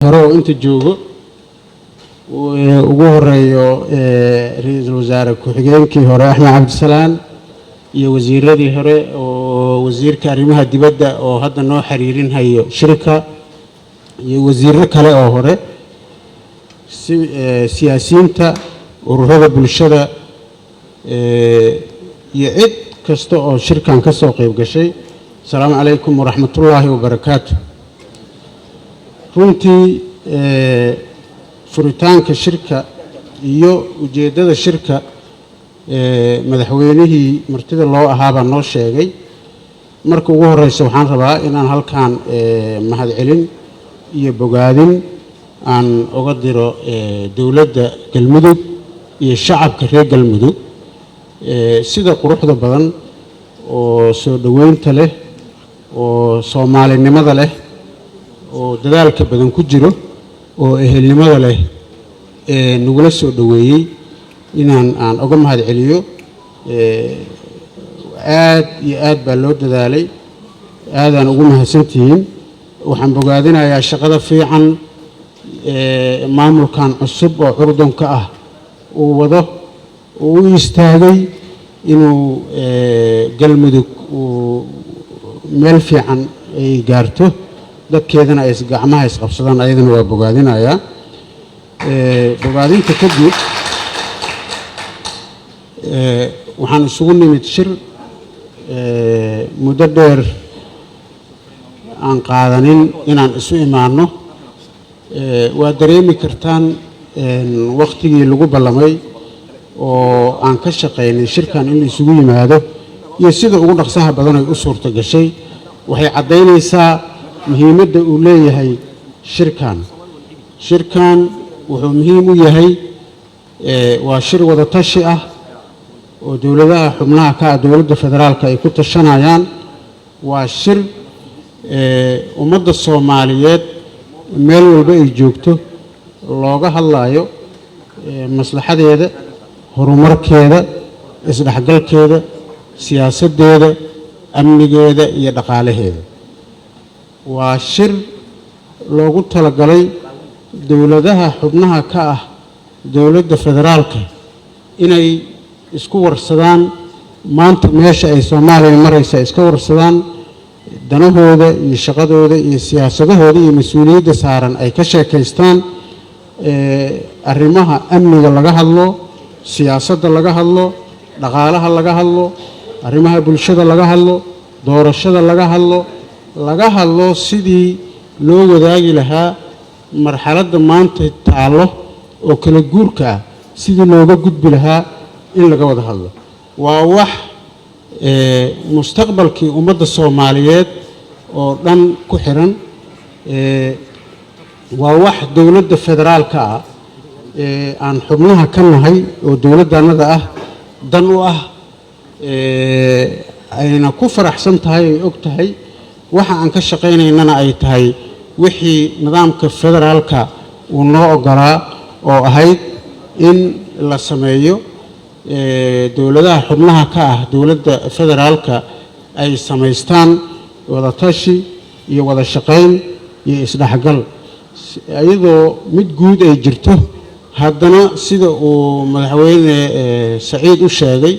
hore inta joogo ugu horeeyo ra'iisul wasaare ku-xigeenkii hore Axmed Cabdisalaan iyo wasiiradii hore oo wasiirka arrimaha dibadda oo hadda noo xiriirinhayo shirka iyo wasiirro kale oo hore siyaasiyiinta ururada bulshada iyo cid kasta oo shirkan ka soo qayb gashay. Assalaamu calaykum waraxmatullaahi wabarakaatuh. runtii furitaanka shirka iyo ujeedada shirka madaxweynihii martida loo ahaaba noo sheegay. marka ugu horeysa waxaan rabaa inaan halkaan mahadcelin iyo bogaadin aan uga diro dowladda Galmudug iyo shacabka reer Galmudug sida quruxda badan oo soo dhaweynta leh oo Soomaalinimada leh oo dadaalka badan ku jiro oo ehelnimada leh nagula soo dhaweeyay aan uga mahadceliyo. aad iyo aad baa loo dadaalay, aadaan ugu mahadsantihiin. waxaan bogaadinayaa shaqada fiican maamulkan cusub oo curdunka ah uu wado oo u istaagay inuu Galmudug meel fiican ay gaarto, dadkeedana ay gacmaha isqabsadaan. ayadana waa bogaadinayaa. bogaadinta kadib waxaan isugu nimid shir muddo dheer aan qaadanin inaan isu imaano. waa dareemi kartaan waqtigii lagu ballamay oo aan ka shaqaynay shirkan in la isugu yimaado iyo sida ugu dhaqsaha badan ay u suurto gashay waxay caddaynaysaa muhiimadda uu leeyahay shirkan. wuxuu muhiim u yahay waa shir wada tashi ah oo dowladaha xubnaha ka ah dowladda federaalka ay ku tashanayaan. waa shir ummadda Soomaaliyeed meel walba ay joogto looga hadlayo maslaxadeeda, horumarkeeda, isdhexgalkeeda, siyaasadeeda, amnigeeda iyo dhaqaalaheeda. waa shir loogu talagalay dowladaha xubnaha ka ah dowladda federaalka inay isku warsadaan maanta meesha ay Soomaaliya maraysa, iska warsadaan danahooda iyo shaqadooda iyo siyaasadahooda iyo mas'uuliyadda saaran ay ka sheekaystaan. arrimaha amniga laga hadlo, siyaasadda laga hadlo, dhaqaalaha laga hadlo, arrimaha bulshada laga hadlo, doorashada laga hadlo sidii loo wadaagi lahaa marxaladda maanta taalo oo kala guurka ah, sidii looga gudbi lahaa in laga wada hadlo. waa wax mustaqbalkii ummadda Soomaaliyeed oo dhan ku xiran. waa wax dowladda federaalka ah aan xubnaha ka nahay oo dowladdanada ah dan u ah, ayna ku faraxsan tahay, ay og tahay waxa aan ka shaqaynaynana ay tahay wixii nidaamka federaalka uu noo ogolaa oo ahayd in la sameeyo dowladaha xubnaha ka ah dowladda federaalka ay samaystaan wada tashi iyo wada shaqayn iyo isdhexgal. iyadoo mid guud ay jirto haddana sida uu madaxweyne Saciid u sheegay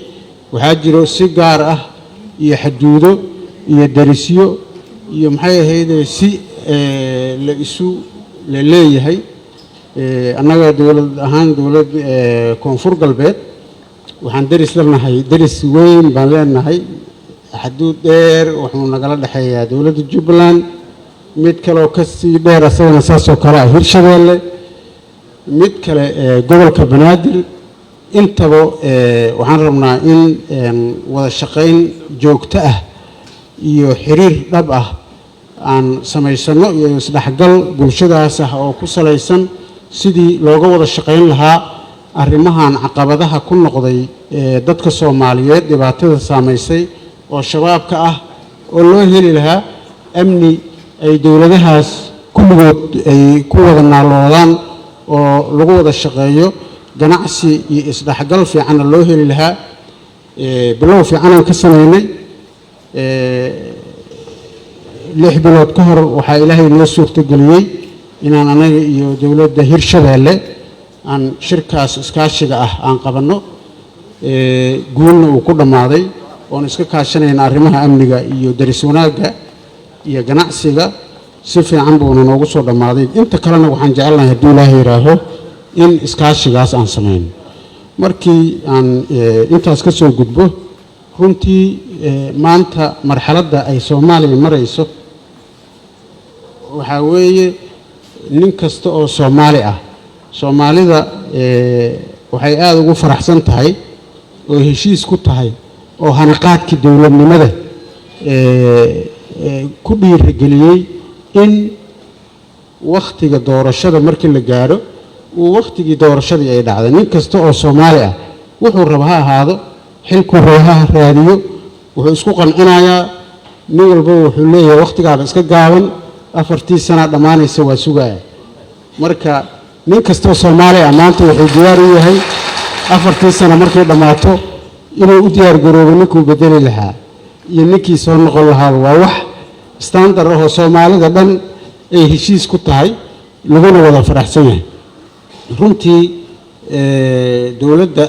waxaa jiro si gaar ah iyo xaduudo iyo darisyo iyo maxay ahayd si la isu leeyahay. annaga dowlad ahaan dowlad koonfur galbeed waxaan daris leenahay, daris weyn baan leenahay, xaduud dheer wuxuu nagala dhaxeeyaa dowladda Jubbaland, mid kale oo ka sii dheer asagana saasoo kale ah Hirshabeelle, mid kale gobolka Banaadir. intaba waxaan rabnaa in wada shaqayn joogto ah iyo xiriir dhab ah aan samaysano iyo isdhexgal bulshadaas ah oo ku salaysan sidii looga wada shaqayn lahaa arrimahan caqabadaha ku noqday dadka Soomaaliyeed dhibaatada saameysay oo shabaabka ah oo loo heli lahaa amni ay dowladahaas kulligood ay ku wada naaloodaan oo lagu wada shaqeeyo, ganacsi iyo isdhexgal fiicanna loo heli lahaa. bilow fiican aan ka sameynay 6 bilood ka hor waxaa Ilaahay noo suurtageliyay inaan anaga iyo dowladda Hirshabeelle aan shirkaas iskaashiga ah aan qabanno guulna uu ku dhamaaday oon iska kaashanayna arrimaha amniga iyo daris wanaagga iyo ganacsiga si fiican buuna noogu soo dhamaaday inta kalena waxaan jecelnahay haddii Ilaahay yiraaho in iskaashigaas aan sameeyno markii aan intaas ka soo gudbo runtii maanta marxaladda ay Soomaaliya marayso waxa weeye nin kasta oo Soomaali ah Soomaalida waxay aad ugu faraxsan tahay oo heshiis ku tahay oo hanaqaadkii dawladnimada ku dhiirigeliyay in waqtiga doorashada markii la gaaro uu waqtigii doorashadii ay dhacday nin kasta oo Soomaali ah wuxuu raba ha ahaado xilku raaha raadiyo wuxuu isku qancinayaa nin walba wuxuu leeyahay waqtigaaba iska gaaban 4 sano dhamaanaysa waa sugaa marka nin kasta oo Soomaali ah maanta wuxuu diyaar u yahay 4 sano markay dhamaato inuu u diyaar garoobo ninkuu bedeli lahaa iyo ninkii soo noqon lahaa waa wax standard ah oo Soomaalida dhan ay heshiis ku tahay laguna wada faraxsan yahay runtii dawladda